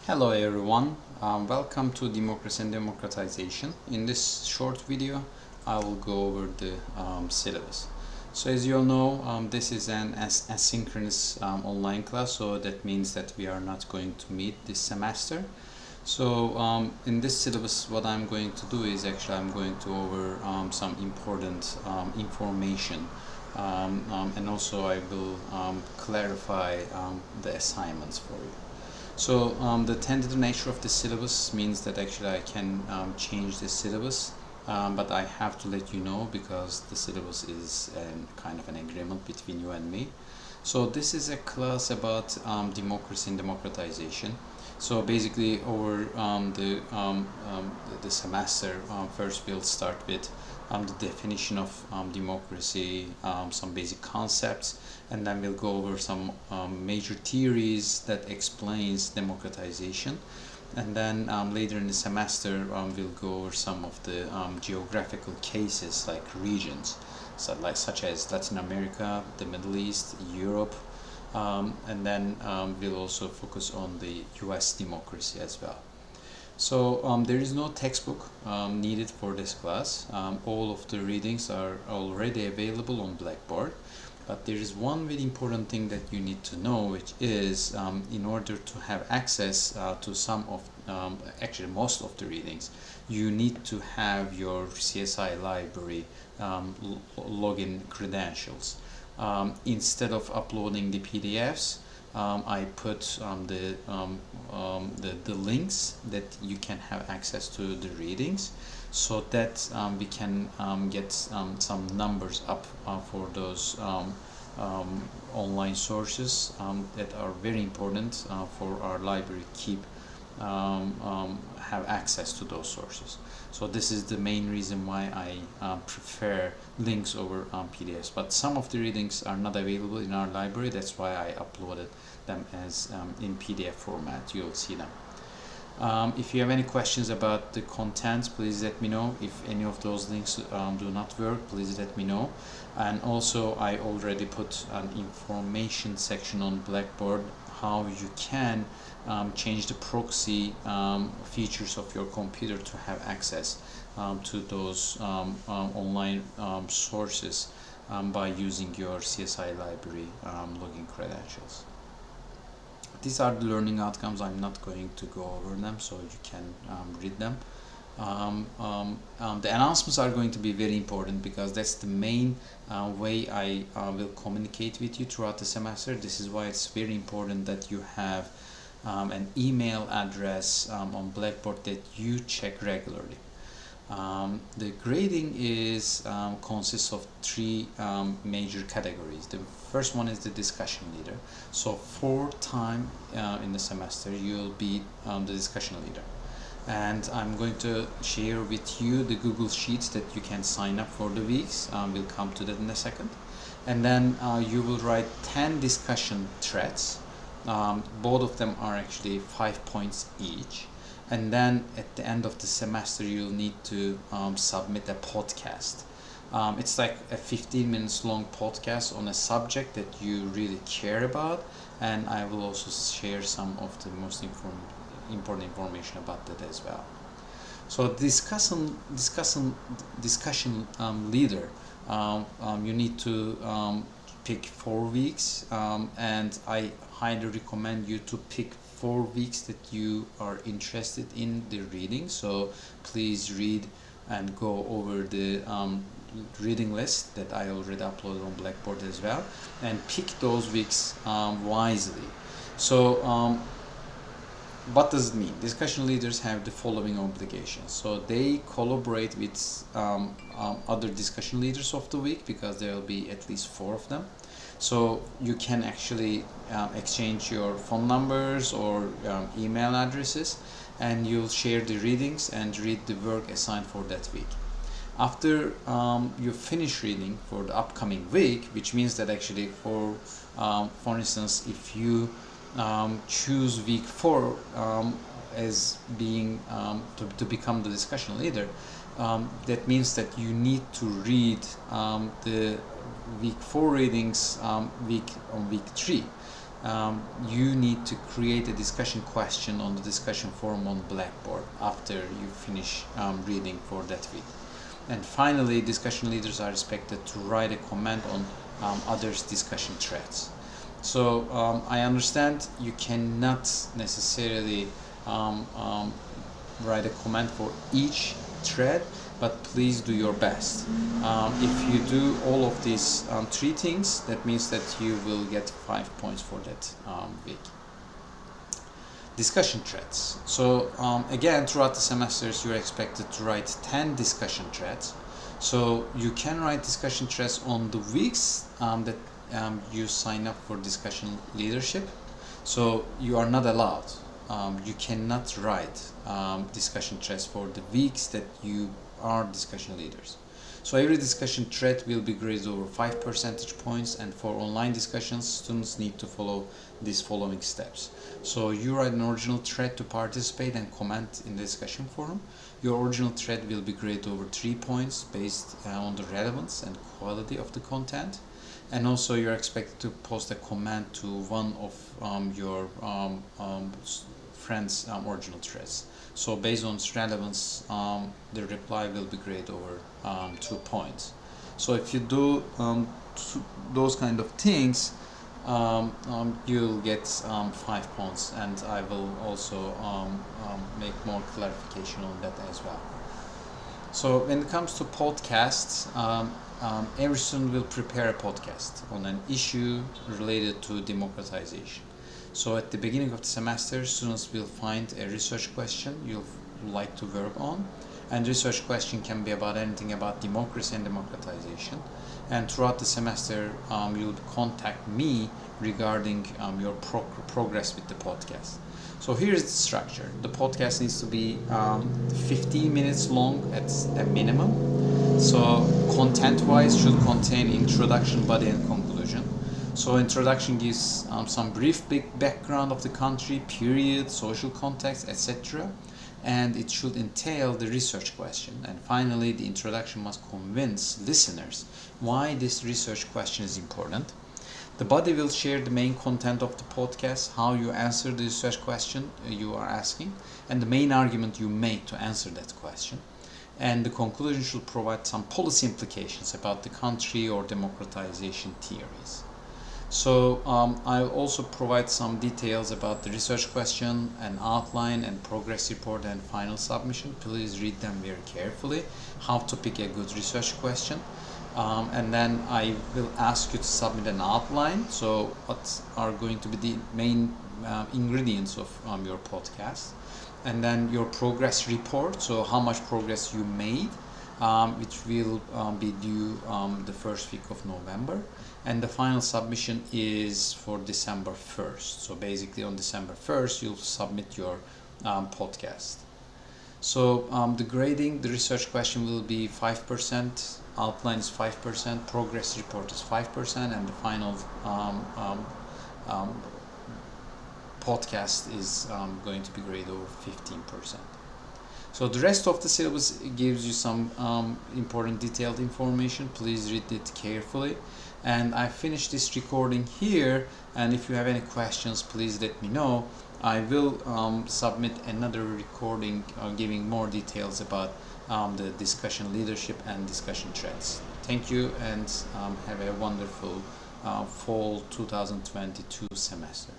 Hello everyone, welcome to Democracy and Democratization. In this short video, I will go over the syllabus. So as you all know, this is an asynchronous online class, so that means that we are not going to meet this semester. So in this syllabus, what I'm going to do is I'm going to over some important information, and also I will clarify the assignments for you. So the tentative nature of the syllabus means that I can change the syllabus, but I have to let you know because the syllabus is kind of an agreement between you and me. So this is a class about democracy and democratization. So basically over the semester, first we'll start with the definition of democracy, some basic concepts, and then we'll go over some major theories that explains democratization. And then later in the semester we'll go over some of the geographical cases like regions, such as Latin America, the Middle East, Europe, and then we'll also focus on the US democracy as well. So there is no textbook needed for this class. All of the readings are already available on Blackboard. But there is one very important thing that you need to know, which is in order to have access to some of, most of the readings, you need to have your CSI library login credentials. Instead of uploading the PDFs, I put the links that you can have access to the readings, so that we can get some numbers up for those online sources that are very important for our library keep have access to those sources. So this is the main reason why I prefer links over PDFs. But some of the readings are not available in our library. That's why I uploaded them as in PDF format. You'll see them. If you have any questions about the content, please let me know. If any of those links do not work, please let me know. And also I already put an information section on Blackboard how you can change the proxy features of your computer to have access to those online sources by using your CSI library login credentials. These are the learning outcomes. I'm not going to go over them, so you can read them. The announcements are going to be very important because that's the main way I will communicate with you throughout the semester. This is why it's very important that you have an email address on Blackboard that you check regularly. The grading is consists of three major categories. The first one is the discussion leader. So 4 times in the semester you'll be the discussion leader, and I'm going to share with you the Google Sheets that you can sign up for the weeks. We'll come to that in a second. And then you will write 10 discussion threads. Both of them are actually 5 points each. And then at the end of the semester you'll need to submit a podcast. It's like a 15 minutes long podcast on a subject that you really care about, and I will also share some of the most important information about that as well. So discussion leader, you need to pick 4 weeks, and I highly recommend you to pick 4 weeks that you are interested in the reading. So please read and go over the reading list that I already uploaded on Blackboard as well, and pick those weeks wisely. So what does it mean? Discussion leaders have the following obligations. So they collaborate with other discussion leaders of the week, because there will be at least 4 of them. So you can actually exchange your phone numbers or email addresses, and you'll share the readings and read the work assigned for that week. After you finish reading for the upcoming week, which means that actually for instance, if you choose week 4 as being to become the discussion leader, that means that you need to read the week 4 readings week 3, you need to create a discussion question on the discussion forum on Blackboard after you finish reading for that week. And finally, discussion leaders are expected to write a comment on others' discussion threads. So I understand you cannot necessarily write a comment for each thread, but please do your best. If you do all of these three things, that means that you will get 5 points for that week. Discussion threads. So again, throughout the semesters, you're expected to write 10 discussion threads. So you can write discussion threads on the weeks that you sign up for discussion leadership. So you are not allowed. You cannot write discussion threads for the weeks that you are discussion leaders. So every discussion thread will be graded over 5 percentage points, and for online discussions, students need to follow these following steps. So you write an original thread to participate and comment in the discussion forum. Your original thread will be graded over 3 points based on the relevance and quality of the content. And also you're expected to post a comment to one of your friends' original threads. So based on its relevance, the reply will be graded over 2 points. So if you do those kind of things, you'll get 5 points, and I will also make more clarification on that as well. So when it comes to podcasts, every student will prepare a podcast on an issue related to democratization. So at the beginning of the semester, students will find a research question you'll like to work on, and research question can be about anything about democracy and democratization. And throughout the semester, you'll contact me regarding your progress with the podcast. So here's the structure. The podcast needs to be 15 minutes long at a minimum. So content-wise should contain introduction, body, and conclusion. So introduction gives some brief background of the country, period, social context, etc. And it should entail the research question. And finally, the introduction must convince listeners why this research question is important. The body will share the main content of the podcast, how you answer the research question you are asking, and the main argument you make to answer that question. And the conclusion should provide some policy implications about the country or democratization theories. So I'll also provide some details about the research question, an outline and progress report and final submission. Please read them very carefully, how to pick a good research question. And then I will ask you to submit an outline. So what are going to be the main ingredients of your podcast. And then your progress report, so how much progress you made, which will be due the first week of November. And the final submission is for December 1st. So basically on December 1st, you'll submit your podcast. So the grading, the research question will be 5%, outline is 5%, progress report is 5%, and the final podcast is going to be graded over 15%. So the rest of the syllabus gives you some important detailed information. Please read it carefully. And I finished this recording here, and if you have any questions, please let me know. I will submit another recording giving more details about the discussion leadership and discussion threads. Thank you, and have a wonderful fall 2022 semester.